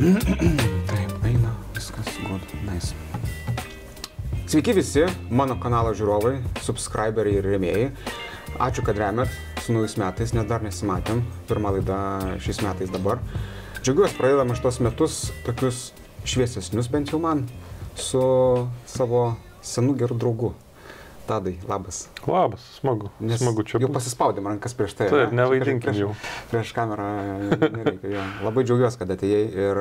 Taip, eina, viskas, good, nice. Sveiki visi, mano kanalo žiūrovai, subscriberiai ir rėmėjai. Ačiū, kad remiat su naujais metais, nes dar nesimatėm. Pirma laida šiais metais dabar. Džiaugiuosi, pradedam šitos metus tokius šviesesnius bent jau man su savo senu geru draugu. Tadai, labas. Labas, smagu. Nes smagu čia. Jau pasispaudėm rankas prieš tai. Taip, nevaidinkim jau. Prieš kamerą nereikia. Jo. Labai džiaugiuosi, kad atėjai ir...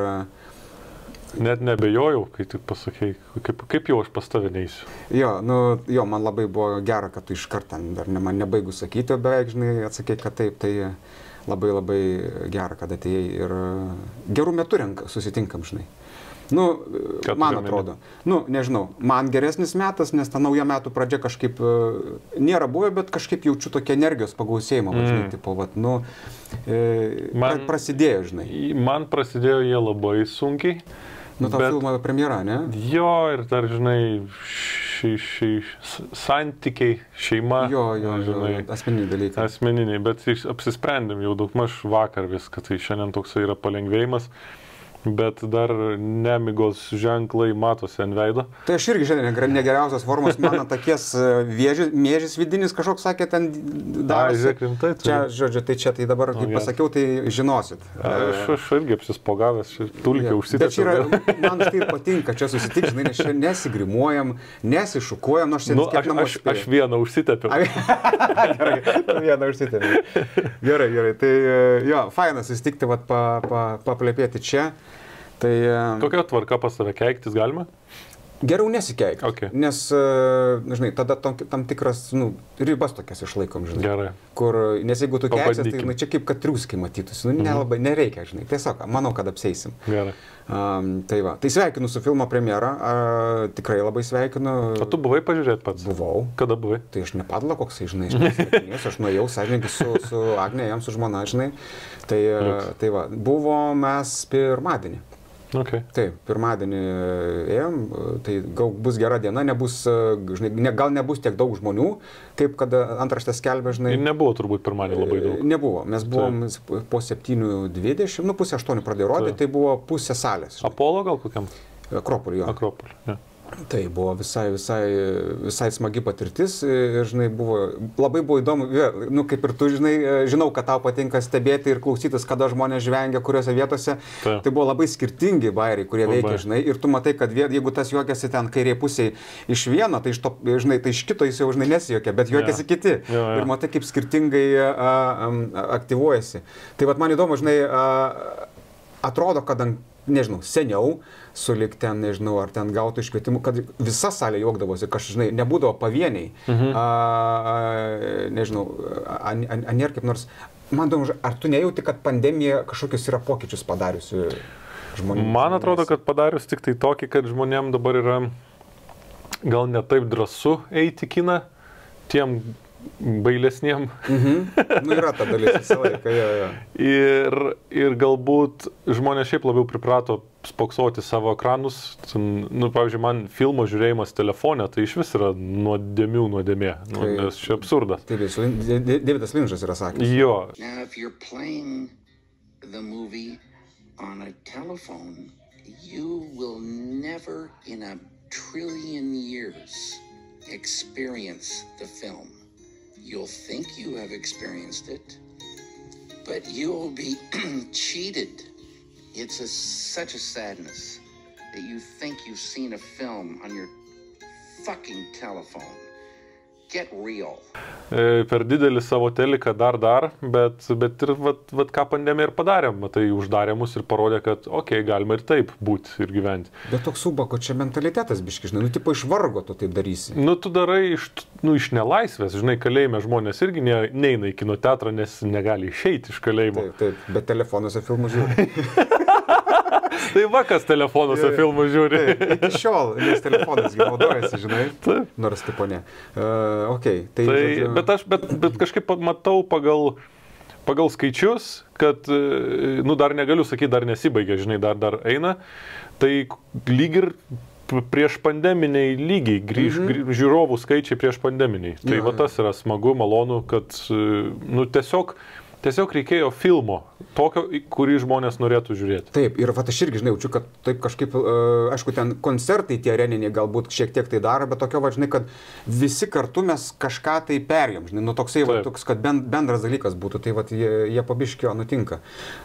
Net nebejojau, kai tik pasakei, kaip jau aš pas tave neįsiu. Jo, man labai buvo gera, kad tu iš karto dar man nebaigus sakyti, beveik, žinai, atsakei, kad taip, tai labai labai gera, kad atėjai ir gerų metų susitinkam, žinai. Man atrodo, nežinau, man geresnis metas, nes ta nauja metų pradžia kažkaip nėra buvę, bet kažkaip jaučiu tokį energijos pagausėjimą, žinai, tipo, prasidėjo, žinai. Man prasidėjo jie labai sunkiai. Ta filmo premjera, ne? Jo, ir dar, žinai, santykiai, šeima. Jo, asmeniniai dalykai. Asmeniniai, bet apsisprendėm jau daugmaž vakar viską, tai šiandien toks yra palengvėjimas. Bet dar nemigos ženklai matosi ant veido. Tai aš irgi šiandien negeriausios formos, mano takies mėžis vidinis kažkoks sakė ten darosi. Žiūrėk, rimtai. Čia, žodžiu, tai dabar, kaip pasakiau, tai žinosit. Aš irgi apsispogavęs, tulkę užsitęsiu. Bet čia man štai patinka, čia susitik, žinai, nes čia nesigrimuojam, nesišukuojam, nors šiandien aš vieną užsitepiau. Gerai, vieną užsitepiau. Gerai, tai jo, faina susitikti, paplepėti čia. Kokia tvarka pas tave, keiktis galima? Geriau nesikeikti, okay. Nes, žinai, tada tam tikras, ribas tokias išlaikom, žinai. Gerai. Nes jeigu tu keiksies, tai čia kaip kad triuskai matytųsi, nelabai nereikia, žinai. Tiesiog, manau, kad apseisim. Gerai. Tai sveikinu su filmo premjera, tikrai labai sveikinu. O tu buvai pažiūrėti pats? Buvau. Kada buvai? Tai aš nepadla koksai, žinai, aš nuėjau sąžininkai su Agne, jam su žmona, žinai. Tai va, buvo mes pirmadienį. Okay. Taip, pirmadienį ėjom, tai gal bus gera diena, žinai, gal nebus tiek daug žmonių, kaip kad antraštės skelbia, žinai. Ir nebuvo turbūt pirmadienį labai daug. Nebuvo, mes buvom po 7:20, pusę 8 pradėjo rodyti, tai buvo pusė salės. Žinai. Apolo gal kokiam? Akropolį, jo. Akropolį, ja. Tai buvo visai smagi patirtis ir, žinai, labai buvo įdomu, kaip ir tu, žinai, žinau, kad tau patinka stebėti ir klausytis, kada žmonės žvengia, kuriuose vietose. Tai buvo labai skirtingi bairiai, kurie veikia, žinai, ir tu matai, kad jeigu tas juokiasi ten kairiai pusėje iš vieno, tai iš kito jis jau, žinai, nesijuokia, bet juokiasi kiti. Ir matai, kaip skirtingai aktyvuojasi. Tai vat man įdomu, žinai, atrodo, kad nežinau, seniau, sulik ten, nežinau, ar ten gautų iškvietimų, kad visa salė juokdavosi, žinai, nebūdavo pavieniai. Nežinau, nėra kaip nors. Man įdomu, ar tu nejauti, kad pandemija kažkokius yra pokyčius padariusi žmonėms? Man atrodo, kad padarius tik tai tokį, kad žmonėms dabar yra gal ne taip drąsu eiti į kiną, tiem bailesniem. Yra ta dalis visą laiką, jo. Ir galbūt žmonės šiaip labiau priprato spoksoti savo ekranus. Pavyzdžiui, man filmo žiūrėjimas telefone, tai iš vis yra nuodėmė. Nes čia absurdas. Taip, Davidas Linčas yra sakęs. Jo. Now, if you're playing the movie on a telephone, you will never in a trillion years experience the film. You'll think you have experienced it, but you'll be cheated. It's such a sadness that you think you've seen a film on your fucking telephone. Get real. Per didelį savo teliką dar, bet ir ką pandemija ir padarė. Tai uždarė mus ir parodė, kad galima ir taip būti ir gyventi. Bet toks subako čia mentalitetas biški, žinai, tipo iš vargo tu taip darysi. Tu darai iš nelaisvės, žinai, kalėjime žmonės irgi neina į kino teatrą, nes negali išeiti iš kalėjimo. Taip, bet telefonuose filmų žiūri. Tai kas telefonuose filmų žiūri. Taip, iki šiol, nes telefonas naudojasi, žinai. Taip. Nors tipo ne. Bet kažkaip matau pagal skaičius, kad, dar negaliu sakyti, dar nesibaigė, žinai, dar eina, tai lyg ir prieš pandeminiai lygiai, žiūrovų skaičiai prieš pandeminiai. Tai tas yra smagu, malonu, kad, tiesiog Tiesiog reikėjo filmo, tokio, kurį žmonės norėtų žiūrėti. Taip, ir va, aš irgi, žinai, jaučiu, kad taip kažkaip, aišku, ten koncertai tie areniniai galbūt šiek tiek tai daro, bet tokio, va, žinai, kad visi kartu mes kažką tai perjom, žinai, nu toksai, va, toks, kad bendras dalykas būtų, tai va, jie pabiškio nutinka.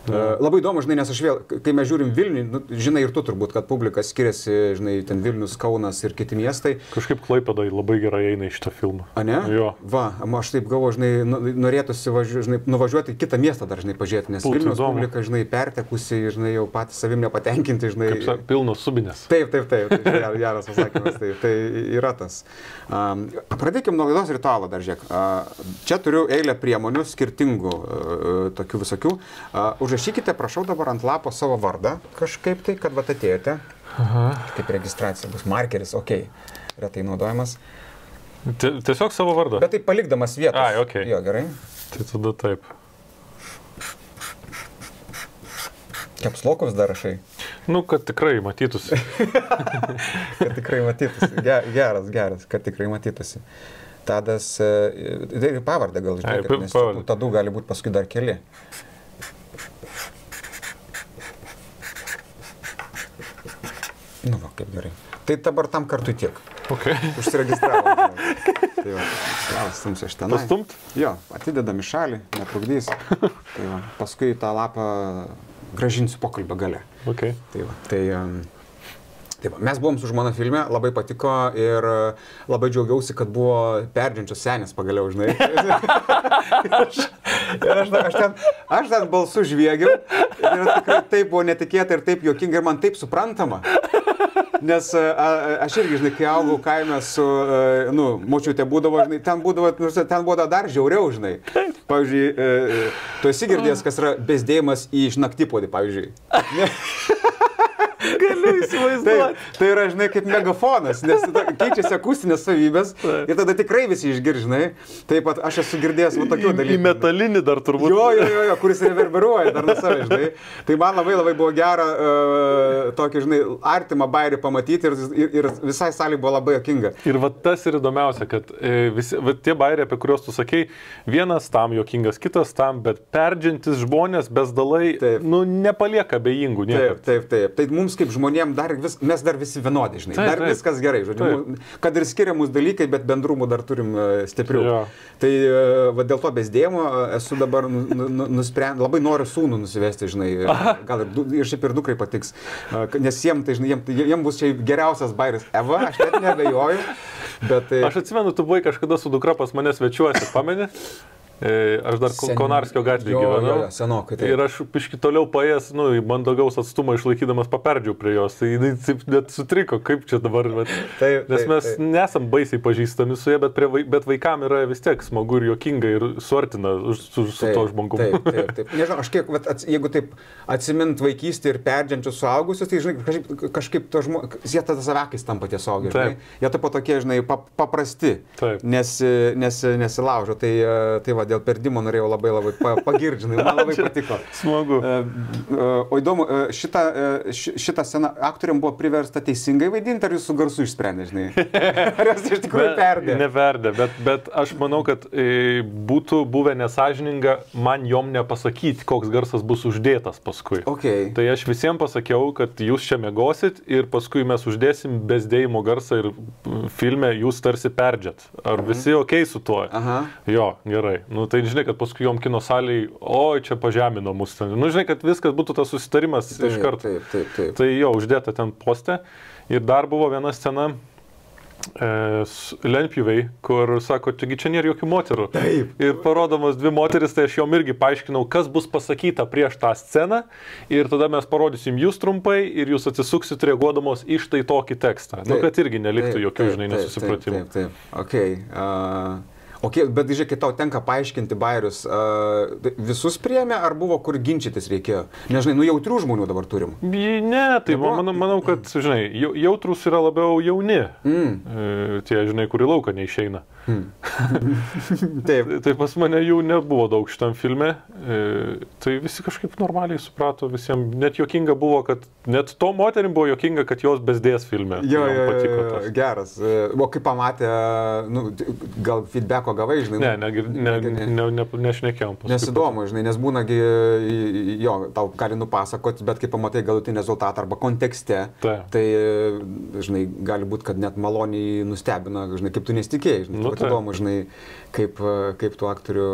Labai įdomu, žinai, nes aš vėl, kai mes žiūrim Vilnių, nu, žinai, ir tu turbūt, kad publika skiriasi, žinai, ten Vilnius, Kaunas ir kiti miestai. Kažkaip Klaipėdai labai gerai eina į šitą filmą. A ne? Jo. Va, aš taip galvoju, žinai, norėtųsi žinai, nuvažiuoti kitą miestą dar, žinai, pažiūrėti, nes Vilniaus publika, žinai, pertekusi, žinai, jau patys savim nepatenkinti, žinai. Kaip pilnos subinės. Taip, geras pasakymas, tai yra tas. Pradėkim nuo laidos ritualo dar, žiūrėk. Čia turiu eilę priemonių, skirtingų, tokių visokių. Užrašykite, prašau, dabar ant lapo savo vardą, kažkaip tai, kad vat atėjote. Kaip registracija bus markeris, okei, retai naudojamas. Tiesiog savo vardą. Bet tai palikdamas vietos. Ai, okei. Jo, gerai. Tai tada taip. Kepslokus dar rašai? Nu, kad tikrai matytųsi. Kad tikrai matytųsi. Geras, kad tikrai matytųsi. Tadas, tai ir pavardę gal žinai, nes tadų gali būti paskui dar keli. Nu, va, kaip gerai. Tai dabar tam kartui tiek. Okay. Užsiregistravo. Tai va, stumsiu aš tenai. Pastumt? Jo, atidedam į šalį, netrukdys. Tai va, paskui tą lapą grąžinsiu pokalbio gale. Okay. Tai va, tai va, mes buvom su žmona filme, labai patiko ir labai džiaugiausi, kad buvo perdžiančios senės pagaliau, žinai. Ir aš ten balsu žviegiau ir tikrai taip buvo netikėta ir taip juokinga ir man taip suprantama. Nes aš irgi, žinai, kai augau kaime su, močiutė būdavo, žinai, ten būdavo dar žiauriau, žinai. Pavyzdžiui, tu esi girdėjęs, kas yra bezdėjimas į naktypodį, pavyzdžiui. Galiu įsivaizduoti. Tai yra, žinai, kaip megafonas, nes keičiasi akustinės savybės ir tada tikrai visi išgirdžinai. Taip pat aš esu girdėjęs tokių dalykų. Į metalinį dar turbūt. Jo, kuris reverberuoja dar nuo savęs, žinai. Tai man labai buvo gera tokį, žinai, artimą bairį pamatyti ir visai salė buvo labai jokinga. Ir va tas ir įdomiausia, kad tie bairiai, apie kuriuos tu sakei, vienas tam jokingas, kitas tam, bet perdžiantis žmonės bezdalai, nu, nepalieka abejingų niekad. Taip. Tai mums kaip žmonėm mes dar visi vienodi, žinai. Dar viskas gerai, žodžiu. Kad ir skiriamus dalykai, bet bendrumų dar turim stiprių. Jo. Tai va, dėl to bezdėjimo esu dabar nusprendęs, labai noriu sūnų nusivesti, žinai. Gal ir šiaip ir dukrai patiks. Nes jiems, tai, žinai, jiems bus čia geriausias bairis Eva, aš net neabejoju. Bet, aš atsimenu, tu buvai kažkada su dukra pas mane svečiuosi, pameni? Aš dar Konarskio gatvėje gyvenau. Senokai. Ir aš piški toliau paėjęs, mandagaus atstumą išlaikydamas paperdžiau prie jos. Tai jinai taip net sutriko, kaip čia dabar. Nes mes nesam baisiai pažįstami su jie, bet vaikam yra vis tiek smagu ir juokinga ir suartina su to žmogumi. Taip. Nežinau, aš kiek, jeigu taip atsimint vaikystį ir perdžiančius suaugusius, tai žinai, kažkaip to žmonės, jie tada savekais tampa tie suaugę. Jie taip tokie, žinai, paprasti, nesilaužo. Tai va, dėl perdimo norėjau labai pagirdžinai, man labai patiko. Smagu. O įdomu, šitą sceną aktoriam buvo priversta teisingai vaidinti, ar jūs su garsu išsprendė, žinai? Ar jūs iš tikrųjų perdė? Neperdė, bet aš manau, kad būtų buvę nesažininga man jom nepasakyti, koks garsas bus uždėtas paskui. Okay. Tai aš visiems pasakiau, kad jūs čia miegosit ir paskui mes uždėsim bezdėjimo garsą ir filme jūs tarsi perdžiat. Ar visi okei su tuo? Aha. Jo, gerai. Nu, tai žinai, kad paskui jom kino salėj, oi, čia pažemino mus ten. Nu, žinai, kad viskas būtų tas susitarimas iš karto. Taip. Tai jo, uždėta ten poste. Ir dar buvo viena scena lentpjūviai, kur sako, čia nėra jokių moterų. Taip. Ir parodomos dvi moteris, tai aš jom irgi paaiškinau, kas bus pasakyta prieš tą sceną. Ir tada mes parodysim jūs trumpai ir jūs atsisuksit reaguodamos iš tai tokį tekstą. Nu, kad irgi neliktų jokių, žinai, nesusipratimų. Taip. Okay. Bet žiūrėk, tau tenka paaiškinti bairius, visus priėmė, ar buvo kur ginčytis reikėjo? Nežinai, jautrių žmonių dabar turim. Ne, tai manau, kad, žinai, jautrus yra labiau jauni. Tie, žinai, kur į lauką neišeina. Taip. Tai pas mane jų nebuvo daug šitam filme, tai visi kažkaip normaliai suprato visiems. Net jokinga buvo, kad net to moterim buvo jokinga, kad jos bezdės filme. Jo, patiko tas. Geras. O kaip pamatė, gal feedbacko gavai, žinai? Nešnekėjom. Nes įdomu, žinai, nes būnagi, jo, tau gali nupasakoti, bet kai pamatai galutinį rezultatą arba kontekste, tai, žinai, gali būti, kad net maloniai nustebina, žinai, kaip tu nesitikėjai, žinai. Įdomu, žinai, kaip tų aktorių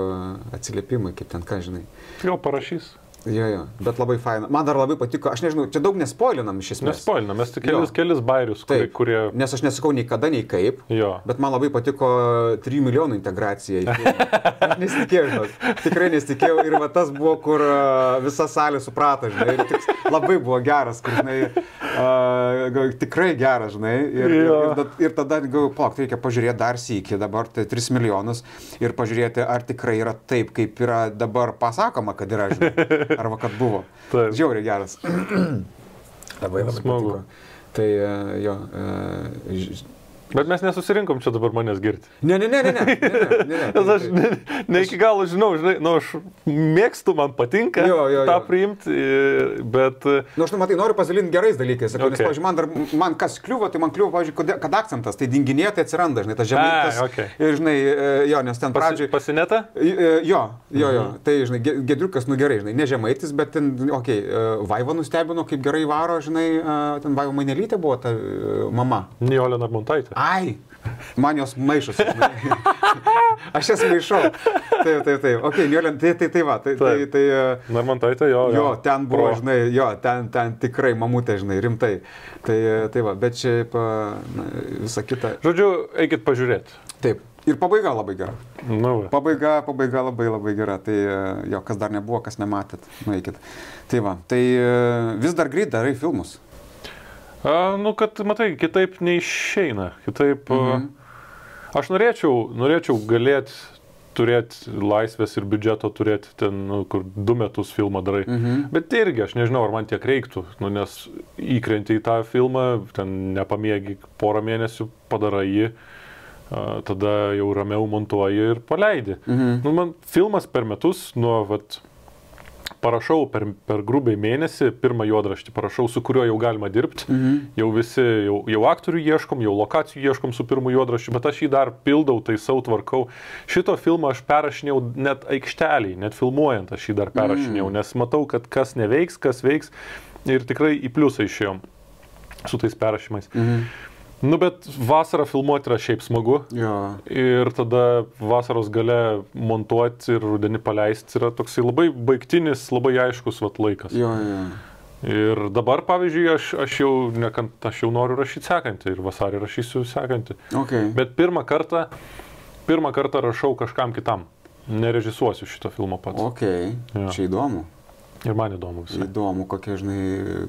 atsiliepimai, kaip ten ką, žinai. Jo, parašys. Jo, bet labai faina. Man dar labai patiko, aš nežinau, čia daug nespoilinam iš esmės. Nespoilinam, mes tik kelis bairius, kurie... Nes aš nesakau nei kada, nei kaip, bet man labai patiko 3 milijonų integracija. Aš nesitikėjau, tikrai nesitikėjau ir va tas buvo, kur visa salė suprato, žinai, ir labai buvo geras, kur, žinai, tikrai geras, žinai, ir tada, plak, reikia pažiūrėti dar sykį, dabar tai 3 milijonus ir pažiūrėti, ar tikrai yra taip, kaip yra dabar pasakoma, kad yra, žinai. Arba kad buvo. Žiauriai geras. Labai smagu. Patiko. Tai jo... Bet mes nesusirinkom čia dabar manęs girti. Ne. Nes aš ne iki galo žinau, žinai, aš mėgstu, man patinka tą priimti, bet... Aš matai, noriu pasidalinti gerais dalykais. Nes, pavyzdžiui, man kas kliuvo, tai man kliuvo, pavyzdžiui, kad akcentas, tai dinginėje tai atsiranda, žinai, tas žemaitas. Ir, žinai, jo, nes ten pradžioj... Pasineta? Jo. Tai, žinai, Gedriukas, gerai, žinai, ne žemaitis, bet ten, Vaiva nustebino, kaip gerai varo, žinai, ten Vaiva Mainelytė buvo ta mama. Nijolė Narmontaitė. Ai, man jos maišus. Aš jas maišau. Taip. Ok, Niolė, tai va. Narmontaitė, jo. Jo, ten buvo, žinai, ten tikrai mamutė, žinai, rimtai. Tai va, bet šiaip visa kita. Žodžiu, eikit pažiūrėti. Taip. Ir pabaiga labai gera. Pabaiga labai gera. Tai jo, kas dar nebuvo, kas nematėt, nueikit. Tai va, tai vis dar greit darai filmus. Kad, matai, kitaip neišeina. Kitaip, aš norėčiau galėti turėti laisvės ir biudžeto turėti ten, kur 2 metus filmą darai. Bet irgi, aš nežinau, ar man tiek reiktų, nes įkrenti į tą filmą, ten nepamiegi porą mėnesių, padarai jį, tada jau ramiau montuoji ir paleidi. Man filmas per metus, parašau per grubiai mėnesį, pirmą juodraštį parašau, su kuriuo jau galima dirbti. Jau visi, jau aktorių ieškom, jau lokacijų ieškom su pirmu juodraščiu, bet aš jį dar pildau, taisau, tvarkau. Šito filmą aš perrašinėjau net aikšteliai, net filmuojant aš jį dar perrašinėjau, nes matau, kad kas neveiks, kas veiks ir tikrai į pliusą išėjom su tais perrašymais. Bet vasarą filmuoti yra šiaip smagu. Ir tada vasaros gale montuoti ir rudenį paleisti yra toksai labai baigtinis, labai aiškus laikas. Ir dabar, pavyzdžiui, aš jau noriu rašyti sekantį ir vasarį rašysiu sekantį. Bet pirmą kartą rašau kažkam kitam. Nerežisuosiu šito filmo pats. Čia įdomu. Ir man įdomu visai. Įdomu, kokie, žinai,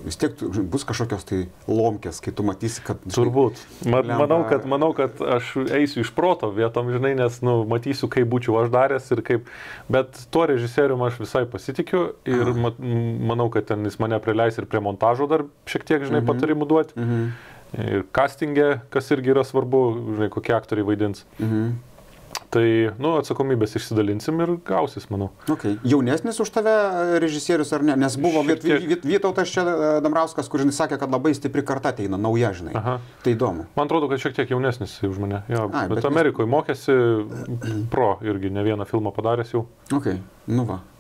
vis tiek bus kažkokios tai lomkės, kai tu matysi, kad... Turbūt. Manau, kad aš eisiu iš proto vietom, žinai, nes, matysiu, kaip būčiau aš daręs ir kaip... Bet tuo režisierium aš visai pasitikiu ir manau, kad ten jis mane prileis ir prie montažo dar šiek tiek, žinai, patarimų duoti. Ir castingė, kas irgi yra svarbu, žinai, kokie aktoriai vaidins. Tai, atsakomybės išsidalinsim ir gausis, manau. Jaunesnis už tave režisierius ar ne? Nes buvo Vytautas čia Dambrauskas, kur, žinai, sakė, kad labai stipri karta ateina, nauja, žinai. Tai įdomu. Man atrodo, kad šiek tiek jaunesnis už mane. Bet Amerikoje mokėsi pro irgi, ne vieną filmą padaręs jau.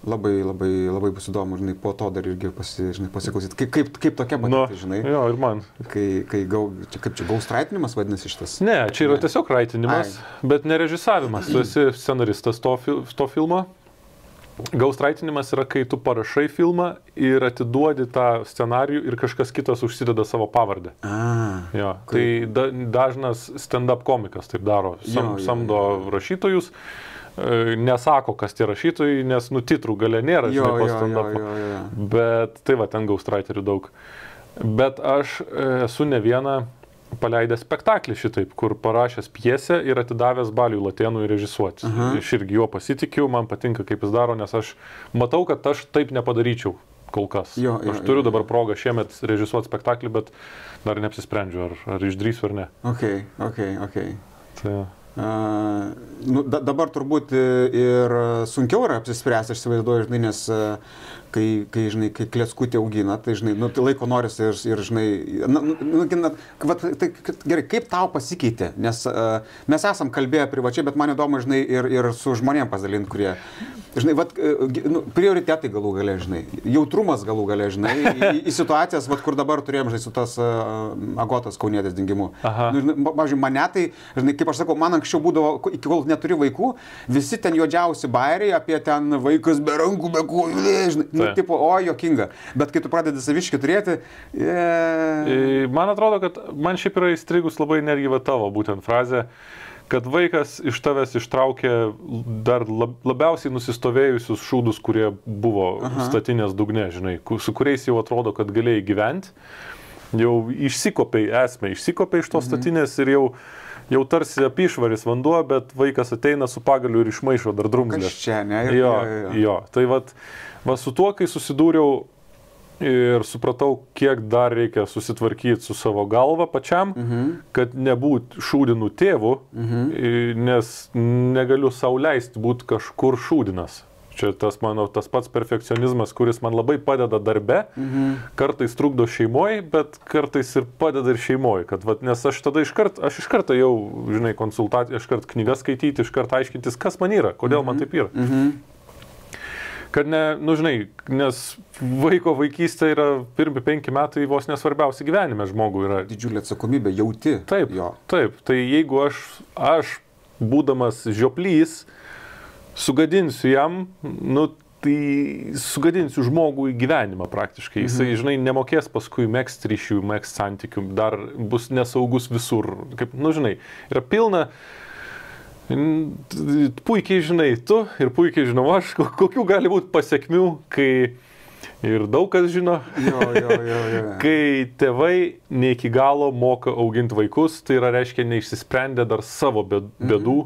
Labai bus įdomu, žinai, po to dar irgi pasiklausyti. Kaip tokia matyti, žinai? Jo, ir man. Kaip čia gaustraitinimas vadinasi šitas? Ne, čia yra tiesiog raitinimas, bet ne režisavimas. Tu esi scenaristas to filmo. Gaustraitinimas yra, kai tu parašai filmą ir atiduodi tą scenarijų ir kažkas kitas užsideda savo pavardę. Tai dažnas stand-up komikas taip daro. Samdo rašytojus. Nesako, kas tie rašytojai, nes titrų gale nėra, žinai, po stand-upo. Bet tai va, ten gaustraiterių daug. Bet aš esu ne vieną paleidęs spektaklį šitaip, kur parašęs pjesę ir atidavęs Baliui Latėnui režisuoti. Aš irgi juo pasitikiu, man patinka, kaip jis daro, nes aš matau, kad aš taip nepadaryčiau kol kas. Aš turiu dabar progą šiemet režisuoti spektaklį, bet dar neapsisprendžiu, ar išdrįsiu ar ne. Tai. Dabar turbūt ir sunkiau yra apsispręsti, aš įsivaizduoju, žinai, nes kai klėskutė augina, tai, žinai, tai laiko norisi ir žinai, tai gerai, kaip tau pasikeitė, nes mes esam kalbėję privačiai, bet man įdomu, žinai, ir su žmonėm pasidalinti, kurie, žinai, prioritetai galų gale, žinai, jautrumas galų gale, žinai, į situacijas, kur dabar turėjom, žinai, su tas Agotos Kaunietės dingimu. Pavyzdžiui, mane tai, žinai, kaip aš sakau, man anksčiau būdavo, iki kol neturi vaikų, visi ten juodžiausi bairiai apie ten vaikas be rankų, be kojų, žinai, tipo, o, jokinga. Bet kai tu pradedi saviškį turėti... Man atrodo, kad man šiaip yra įstrigus labai netgi va tavo būtent frazė, kad vaikas iš tavęs ištraukė dar labiausiai nusistovėjusius šūdus, kurie buvo statinės dugne, žinai, su kuriais jau atrodo, kad galėjai gyventi. Jau išsikopei esmę, išsikopei iš tos statinės ir jau tarsi apyšvaris vanduo, bet vaikas ateina su pagaliu ir išmaišo dar drumzlės. Kas čia, ne? Jo. Tai va su tuo, kai susidūriau ir supratau, kiek dar reikia susitvarkyti su savo galva pačiam, kad nebūt šūdinų tėvų, nes negaliu sau leisti būti kažkur šūdinas. Čia tas pats perfekcionizmas, kuris man labai padeda darbe, kartais trukdo šeimoje, bet kartais ir padeda ir šeimoje. Nes aš tada iš karto jau, žinai, konsultaciją, iš karto knygas skaityti, iš karto aiškintis, kas man yra, kodėl man taip yra. Kad žinai, nes vaiko vaikystė yra pirmi 5 metai vos nesvarbiausi gyvenime žmogui yra. Didžiulė atsakomybė, jauti. Taip. Tai jeigu aš būdamas žioplys, sugadinsiu jam, tai sugadinsiu žmogų į gyvenimą praktiškai. Jisai, žinai, nemokės paskui megzti ryšių, megzti santykių, dar bus nesaugus visur. Kaip, žinai, yra pilna. Puikiai žinai tu ir puikiai žinau aš, kokių gali būti pasiekmių, kai ir daug kas žino, kai tėvai ne iki galo moka auginti vaikus, tai yra reiškia neišsisprendė dar savo bėdų,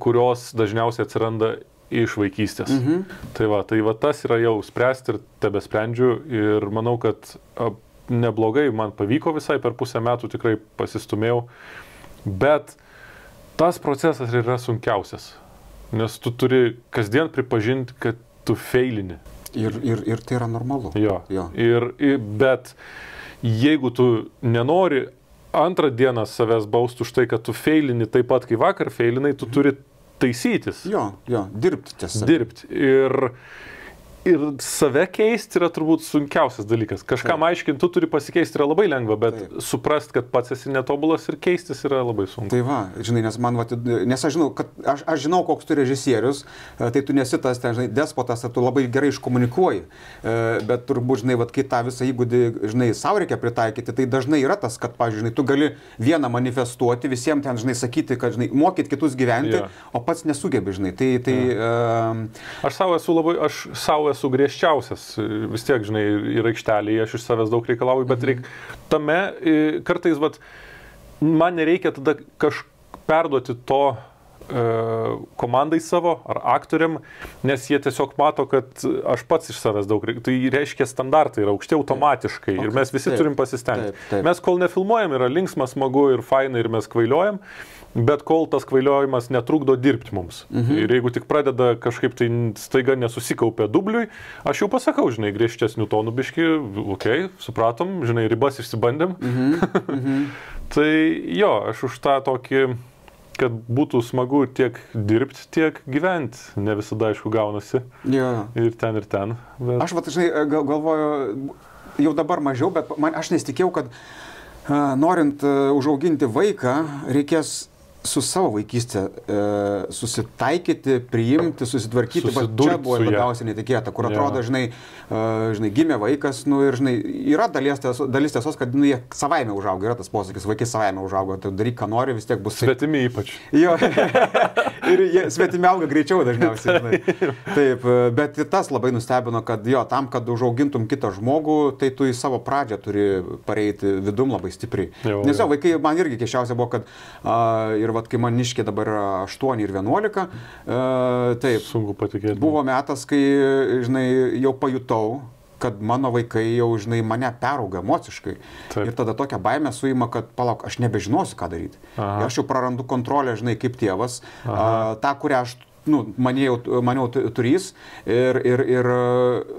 kurios dažniausiai atsiranda iš vaikystės. Tai va tas yra jau spręsti ir tebesprendžiu ir manau, kad neblogai man pavyko visai, per pusę metų tikrai pasistumėjau, bet tas procesas yra sunkiausias, nes tu turi kasdien pripažinti, kad tu feilini. Ir tai yra normalu. Jo. Bet jeigu tu nenori antrą dieną savęs bausti už tai, kad tu feilini taip pat, kai vakar feilinai, tu turi taisytis. Dirbti tiesa. Ir save keisti yra turbūt sunkiausias dalykas. Kažkam aiškinti, tu turi pasikeisti yra labai lengva, bet suprast, kad pats esi netobulas ir keistis yra labai sunku. Tai va, žinai, nes aš žinau, kad aš žinau, koks tu režisierius, tai tu nesi tas, žinai, despotas, tu labai gerai iškomunikuoji, bet turbūt, žinai, kai tą visą įgūdį, žinai, savo reikia pritaikyti, tai dažnai yra tas, kad, pavyzdžiui, žinai, tu gali vieną manifestuoti, visiems ten, žinai, sakyti, kad, žinai, mokyti kitus gyventi, o pats nesugebi, žinai. Aš savo esu griežčiausias, vis tiek, žinai, ir aikštelėje aš iš savęs daug reikalauju, bet tame kartais, man nereikia tada perduoti to komandai savo ar aktoriam, nes jie tiesiog mato, kad aš pats iš savęs daug reikalauju. Tai reiškia standartai yra aukšti automatiškai ir mes visi turim pasistengti. Mes kol nefilmuojam yra linksma, smagu ir faina ir mes kvailiojam, bet kol tas kvailiojimas netrukdo dirbti mums. Ir jeigu tik pradeda kažkaip tai staiga nesusikaupia dubliui, aš jau pasakau, žinai, griežtesnių tonų biški, supratom, žinai, ribas išsibandėm. Tai jo, aš už tą tokį, kad būtų smagu tiek dirbti, tiek gyventi. Ne visada, aišku, gaunasi. Ir ten. Bet... Aš, žinai, galvoju, jau dabar mažiau, bet aš nesitikėjau, kad norint užauginti vaiką, reikės su savo vaikystė susitaikyti, priimti, susitvarkyti. Čia buvo labiausiai netikėta, kur atrodo, žinai, gimė vaikas, ir, žinai, yra dalis tiesos, kad jie savaime užauga, yra tas posakis, vaikai savaime užauga, tai daryk, ką nori, vis tiek bus... Svetimi ypač. Jo, ir jie svetimi auga greičiau dažniausiai, žinai. Taip, bet tas labai nustebino, kad jo, tam, kad užaugintum kitą žmogų, tai tu į savo pradžią turi pareiti vidum labai stipriai. Nes jo, vaikai, man irgi keisčiausia buvo, kad ir kai man niškė dabar 8 ir 11, taip, sunku patikėti. Buvo metas, kai, žinai, jau pajutau, kad mano vaikai jau, žinai, mane perauga emociškai. Taip. Ir tada tokia baimė suima, kad palauk, aš nebežinosiu, ką daryti. Aš jau prarandu kontrolę, žinai, kaip tėvas, tą, kurią aš maniau turys ir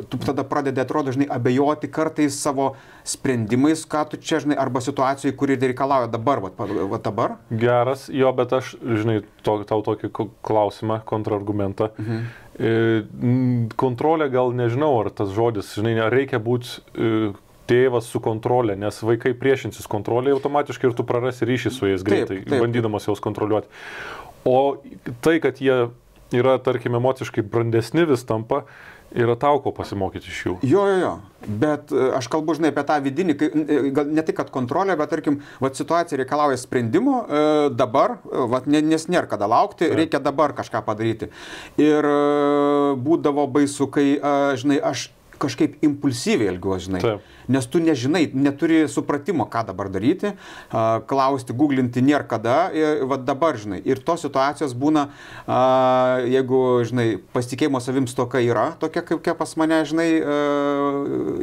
tu tada pradedi, atrodo, žinai, abejoti kartais savo sprendimais, ką tu čia, žinai, arba situacijai, kuri reikalauja dabar, va dabar. Geras, jo, bet aš, žinai, tau tokį klausimą, kontrargumentą. Kontrolė gal nežinau, ar tas žodis, žinai, reikia būti tėvas su kontrolė, nes vaikai priešinsis kontrolė automatiškai ir tu prarasi ryšį su jais greitai, bandydamas juos kontroliuoti. O tai, kad jie yra, tarkim, emociškai brandesni vis tampa, yra tau ko pasimokyti iš jų. Jo. Bet aš kalbu, žinai, apie tą vidinį, gal ne tik, kad kontrolė, bet, tarkim, situacija reikalauja sprendimo dabar, nes nėra kada laukti, reikia dabar kažką padaryti. Ir būdavo baisu, kai, žinai, aš kažkaip impulsyviai elgiuosi, žinai. Taip. Nes tu nežinai, neturi supratimo, ką dabar daryti, klausti, googlinti nėra kada, va dabar, žinai. Ir tos situacijos būna, jeigu, žinai, pasitikėjimo savim stoka yra, tokia kaip pas mane, žinai,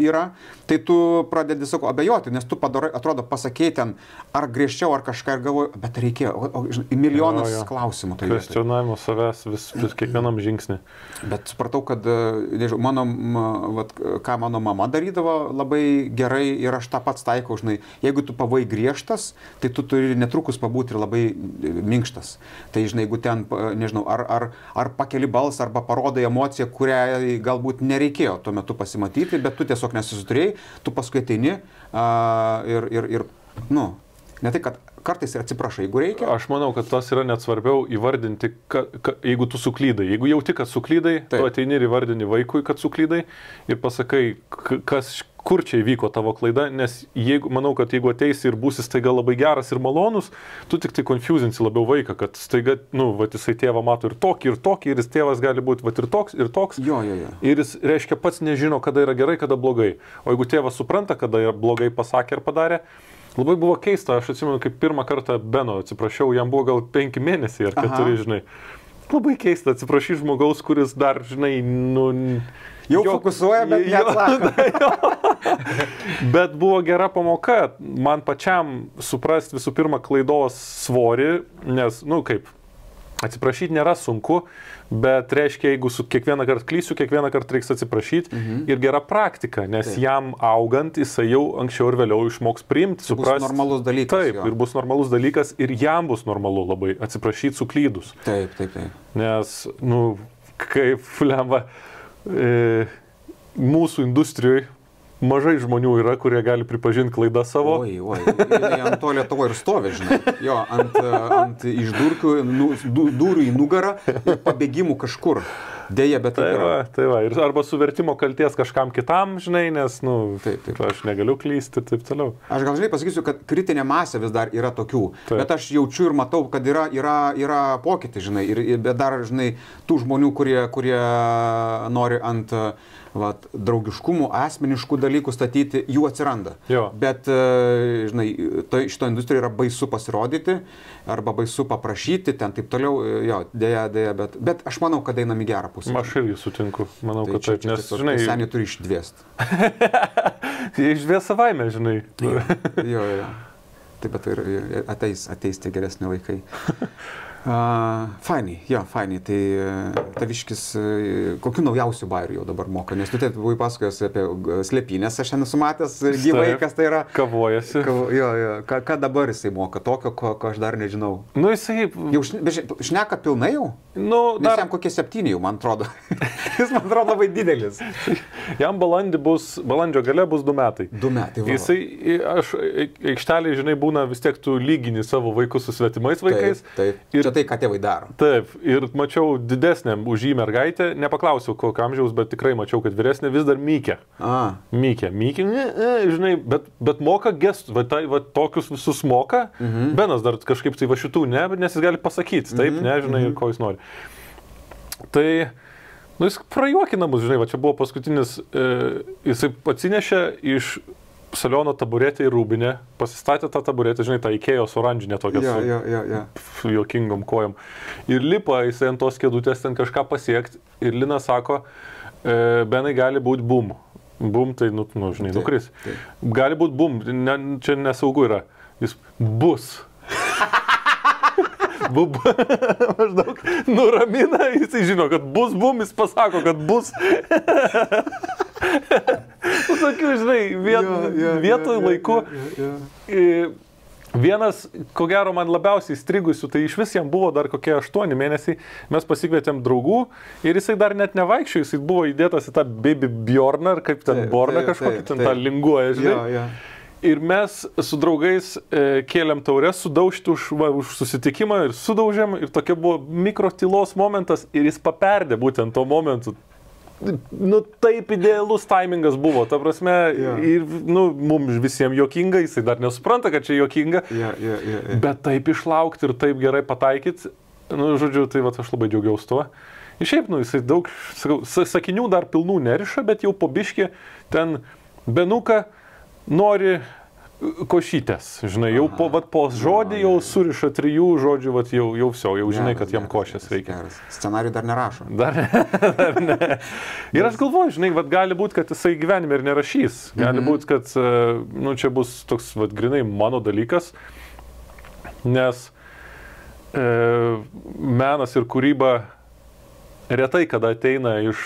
yra, tai tu pradedi, sakau, abejoti, nes tu padarai, atrodo, pasakei ten, ar griežčiau, ar kažką, ir galvoju, bet reikėjo, žinai, milijonas klausimų. Kvestionavimo savęs vis kiekvienam žingsnį. Bet supratau, kad, nežinau, ką mano mama darydavo labai gerai ir aš tą pats taikau, žinai, jeigu tu pavai griežtas, tai tu turi netrukus pabūti ir labai minkštas. Tai, žinai, jeigu ten, nežinau, ar pakeli balsą, arba parodai emociją, kurią galbūt nereikėjo tuo metu pasimatyti, bet tu tiesiog nesusiturėjai, tu paskui ateini ir, nu, ne tai, kad kartais atsiprašai, jeigu reikia. Aš manau, kad tas yra net svarbiau įvardinti, jeigu tu suklydai. Jeigu jauti, kad suklydai, tu ateini ir įvardini vaikui, kad suklydai ir pasakai, kur čia įvyko tavo klaida, nes manau, kad jeigu ateisi ir būsi staiga labai geras ir malonus, tu tik tai konfuzinsi labiau vaiką, kad staiga, jisai tėvą mato ir tokį, ir jis tėvas gali būti ir toks, ir toks. Jo. Ir jis, reiškia, pats nežino, kada yra gerai, kada blogai. O jeigu tėvas supranta, kada yra blogai pasakė ir padarė, labai buvo keista, aš atsimenu, kaip pirmą kartą Beno atsiprašiau, jam buvo gal 5 mėnesiai ar 4, žinai. Labai keista atsiprašyti žmogaus, kuris dar, žinai, jau fokusuoja, bet neatsako. Bet buvo gera pamoka, man pačiam suprasti visų pirma klaidos svorį, nes, atsiprašyti nėra sunku, bet reiškia, jeigu su kiekvieną kartą klysiu, kiekvieną kartą reiks atsiprašyti ir gera praktika, nes jam augant jisai jau anksčiau ir vėliau išmoks priimti, suprasti. Bus normalus dalykas. Taip, ir bus normalus dalykas ir jam bus normalu labai atsiprašyti suklydus. Taip. Nes, kaip flemba, mūsų industrijoje mažai žmonių yra, kurie gali pripažinti klaidą savo. Oi, ant to Lietuvo ir stovi, žinai. Jo, ant išdurkių, durų į nugarą ir pabėgimų kažkur. Deja, bet tai yra. Tai va, ir arba suvertimo kalties kažkam kitam, žinai, nes, taip. Aš negaliu klysti, taip toliau. Aš gal, žinai, pasakysiu, kad kritinė masė vis dar yra tokių, bet aš jaučiu ir matau, kad yra pokytis, žinai, bet dar, žinai, tų žmonių, kurie nori ant draugiškumų, asmeniškų dalykų statyti, jų atsiranda. Jo. Bet, žinai, šito industrijoje yra baisu pasirodyti, arba baisu paprašyti, ten taip toliau, jo, dėja, bet aš manau, kad einam į gerą pusę. Aš irgi sutinku, manau, kad taip, nes, žinai... Seniai turi išdvėst. Išdvės savaime, žinai. Jo. Taip, bet ir ateis tie geresni laikai. Fainai, tai taviškis, kokių naujausių bairių jau dabar moka, nes tu taip buvai pasakojęs apie slėpynės, aš šiandien sumatęs gyvai, kas tai yra. Kavojasi. Jo, ką dabar jisai moka, tokio, ko aš dar nežinau. Jisai... Jau šneka pilnai jau? Nes jam kokie 7 jau, man atrodo. Jis, man atrodo, labai didelis. Jam balandžio gale bus 2 metai. 2 metai, va. Aš aikštelėje, žinai, būna vis tiek tu lygini savo vaikus su svetimais vaikais. Taip. Ir tai, ką tėvai daro. Taip, ir mačiau didesnę už jį mergaitę, nepaklausiau kokio amžiaus, bet tikrai mačiau, kad vyresnė vis dar mykė. Mykė, žinai, bet moka gestų, va tokius visus moka. Benas dar kažkaip tai va šitų ne, nes jis gali pasakyti, taip, nežinai, ko jis nori. Tai, jis prajuokina mus, žinai, va čia buvo paskutinis, jisai atsinešė iš saliono taburetę į rūbinę, pasistatė tą taburetę, žinai, tą Ikėjos oranžinę tokią su juokingom kojom. Ir lipa jisai ant tos kėdutės ten kažką pasiekti. Ir Lina sako, Benai gali būti bum. Bum, tai, žinai, nukris. Taip. Gali būti bum, čia nesaugu yra. Jis bus. Maždaug nuramina, jisai žino, kad bus bum, jis pasako, kad bus. Tokių, žinai, vietoj laiku. Vienas, ko gero, man labiausiai strigusių, tai iš vis jam buvo dar kokie 8 mėnesiai, mes pasikvietėm draugų ir jisai dar net nevaikščiojo, jisai buvo įdėtas į tą Baby Bjorną, ar kaip ten Borną kažkokį, ten tą linguoja, žinai. Ir mes su draugais kėlėm taures, sudaužti už susitikimą ir sudaužėm ir tokia buvo mikrotylos momentas ir jis paperdė būtent tuo momentu. Taip idealus taimingas buvo, ta prasme, ir, mums visiems juokinga, jisai dar nesupranta, kad čia juokinga, bet taip išlaukti ir taip gerai pataikyti, žodžiu, tai aš labai džiaugiausi tuo. Ir šiaip, jisai daug, sakinių dar pilnų neriša, bet jau po biškį ten Benuka nori košytės, žinai, jau po žodį jau suriša 3 žodžių, jau žinai, kad jam košės reikia. Scenarijų dar nerašo. Dar ne. Ir aš galvoju, žinai, gali būti, kad jisai gyvenime ir nerašys. Gali būti, kad čia bus toks, grinai mano dalykas, nes menas ir kūryba retai kada ateina iš...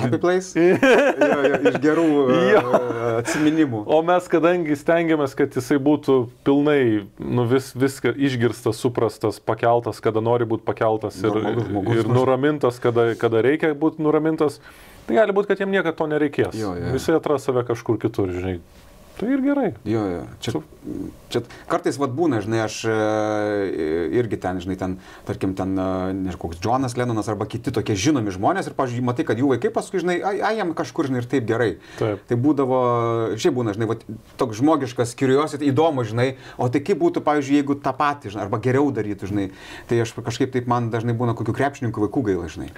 Happy place? Iš gerų atsiminimų. O mes kadangi stengiamės, kad jisai būtų pilnai viską išgirstas, suprastas, pakeltas, kada nori būti pakeltas ir nuramintas, kada reikia būti nuramintas, tai gali būti, kad jam niekada to nereikės. Visi atras save kažkur kitur, žinai. Tai ir gerai. Čia kartais būna, žinai, aš irgi ten, žinai, tarkim, nežinau, koks Džonas Lenonas arba kiti tokie žinomi žmonės ir, pavyzdžiui, matai, kad jų vaikai paskui, žinai, jam kažkur, žinai, ir taip gerai. Tai būdavo, šiaip būna, žinai, toks žmogiškas, curiosity, įdomu, žinai, o tai kaip būtų, pavyzdžiui, jeigu tą patį, žinai, arba geriau darytų, žinai, tai aš kažkaip taip man dažnai būna kokių krepšininkų vaikų gaila, žinai.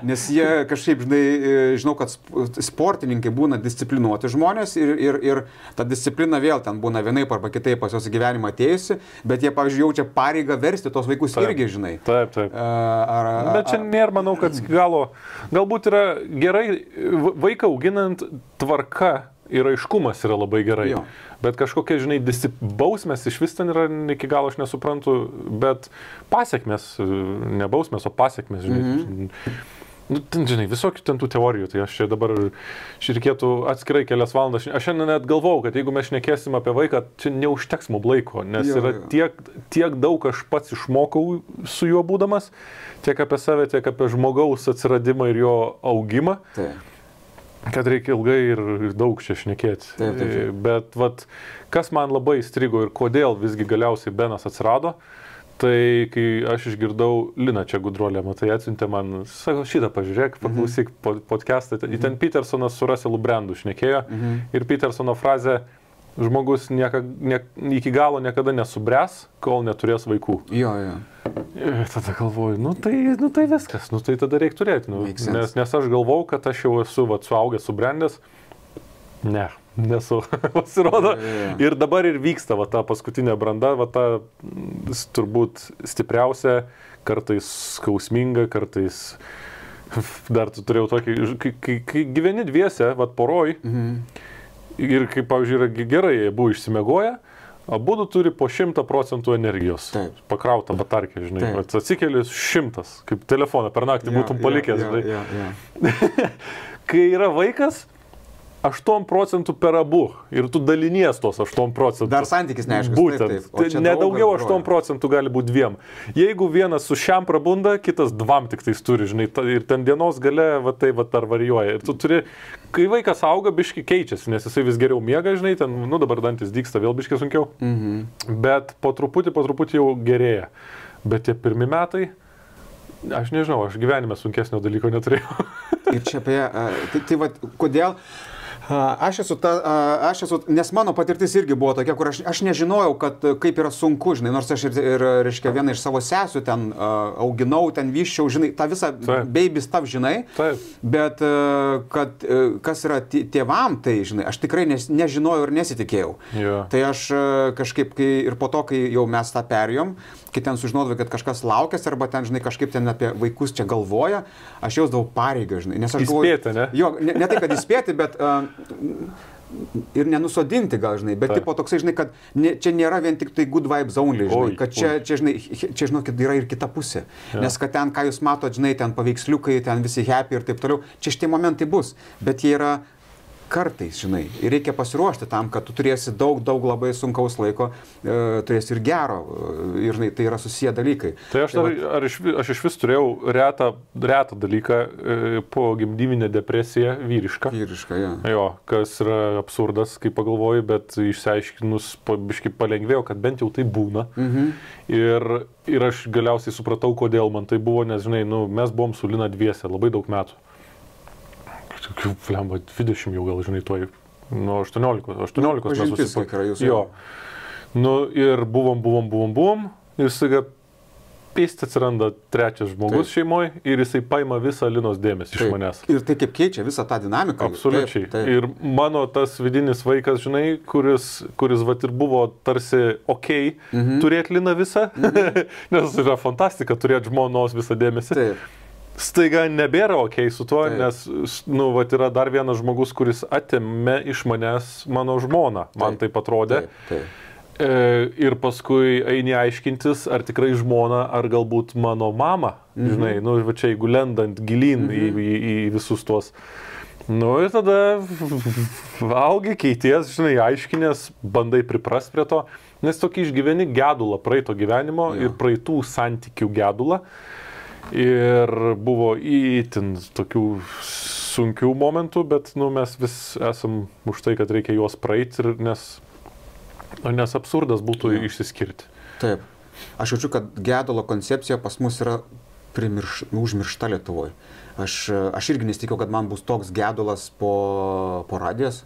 Nes jie kažkaip, žinai, žinau, kad sportininkai būna disciplinuoti žmonės ir ta disciplina vėl ten būna vienaip arba kitaip pas jos į gyvenimą atėjusi, bet jie, pavyzdžiui, jaučia pareigą versti tos vaikus irgi, žinai. Taip. Bet čia nėra, manau, kad galo, galbūt yra gerai, vaiką auginant tvarka ir aiškumas yra labai gerai. Bet kažkokie, žinai, bausmės iš vis ten yra, iki galo aš nesuprantu, bet pasiekmes, ne bausmės, o pasiekmes, žinai. Žinai, visokių ten tų teorijų, tai aš čia dabar reikėtų atskirai kelias valandas. Aš šiandien net galvau, kad jeigu mes šnekėsim apie vaiką, čia neužteks mums laiko, nes yra tiek daug aš pats išmokau su juo būdamas, tiek apie save, tiek apie žmogaus atsiradimą ir jo augimą, kad reikia ilgai ir daug čia šnekėti. Bet kas man labai įstrigo ir kodėl visgi galiausiai Benas atsirado, tai kai aš išgirdau Liną čia Gudruolę, tai atsiuntė man, sako, šitą pažiūrėk, paklausyk podcastą. Ten Petersonas su Russellu Brandu šnekėjo ir Petersono frazė, žmogus iki galo niekada nesubręs, kol neturės vaikų. Ir tada galvoju, tai viskas, tai tada reikia turėti. Nes aš galvau, kad aš jau esu suaugęs, subrendęs. Ne. Nesu, pasirodo. Ir dabar ir vyksta ta paskutinė branda, ta turbūt stipriausia, kartais skausminga, kartais dar tu turėjau tokį, kai gyveni dviese, poroj, ir kaip, pavyzdžiui, yra gerai, jie buvo išsimiegoję, abudu turi po 100% energijos. Pakrautą batarkę, žinai. Atsikėlis 100, kaip telefoną per naktį būtum palikęs. Kai yra vaikas, 8% per abu ir tu dalinies tos 8%. Dar santykis neaiškus. Būtent. Nedaugiau 8% gali būti 2. Jeigu vienas su šiam prabunda, kitas 2 tik tais turi, žinai, ir ten dienos gale dar varijuoja. Ir tu turi, kai vaikas auga, biški keičiasi, nes jisai vis geriau miega, žinai, ten, dabar dantis dygsta, vėl biški sunkiau. Bet po truputį jau gerėja. Bet tie pirmi metai, aš nežinau, aš gyvenime sunkesnio dalyko neturėjau. Ir čia apie, kodėl? Aš esu, nes mano patirtis irgi buvo tokia, kur aš nežinojau, kaip yra sunku, žinai, nors aš ir reiškia, vieną iš savo sesių ten auginau, ten vyščiau, žinai, tą visą baby stuff, žinai, bet kas yra tėvam, tai, žinai, aš tikrai nežinojau ir nesitikėjau. Tai aš kažkaip, ir po to, kai jau mes tą perėjom, kai ten sužinodavai, kad kažkas laukės, arba ten, žinai, kažkaip ten apie vaikus čia galvoja, aš jausdavau pareigą, žinai, nes aš galvoju... Įspėti, ne? Jo, ne tai, kad įspėti, bet... ir nenusodinti gal, žinai, bet tipo toksai, žinai, kad čia nėra vien tik tai good vibes only, žinai, kad čia, žinokit, yra ir kita pusė. Nes kad ten, ką jūs matot, žinai, ten paveiksliukai, ten visi happy ir taip toliau, čia šitie momentai bus, bet jie yra kartais, žinai, ir reikia pasiruošti tam, kad tu turėsi daug labai sunkaus laiko, turėsi ir gero, ir žinai, tai yra susiję dalykai. Tai aš iš vis turėjau retą dalyką po gimdyvinę depresiją vyrišką. Vyrišką, jo. Jo, kas yra absurdas, kaip pagalvoju, bet išsiaiškinus biškai palengvėjo, kad bent jau tai būna. Ir aš galiausiai supratau, kodėl man tai buvo, nes, žinai, mes buvom su Lina dviese labai daug metų. Flemba, 20 jau gal, žinai, tuoj, nuo 18 mes susipakėme. Jo. Ir buvom, ir staiga pėst atsiranda trečias žmogus šeimoje ir jisai paima visą Linos dėmesį iš manęs. Ir tai kaip keičia visą tą dinamiką. Absoliučiai. Ir mano tas vidinis vaikas, žinai, kuris vat ir buvo tarsi turėti Liną visą, nes yra fantastika turėti žmonos visą dėmesį. Taip. Staiga nebėra su tuo, nes, vat yra dar vienas žmogus, kuris atėmė iš manęs mano žmoną, man taip atrodė. Ir paskui eini aiškintis, ar tikrai žmona, ar galbūt mano mama, žinai, va čia jeigu lendant gilin į visus tuos. Ir tada augi, keities, žinai, aiškinės, bandai priprast prie to, nes tokį išgyveni gedulą praeito gyvenimo ir praeitų santykių gedulą. Ir buvo įtin tokių sunkių momentų, bet mes vis esam už tai, kad reikia juos praeiti, nes absurdas būtų išsiskirti. Taip. Aš jaučiu, kad gedulo koncepcija pas mus yra užmiršta Lietuvoje. Aš irgi nesitikėjau, kad man bus toks gedulas po radijos.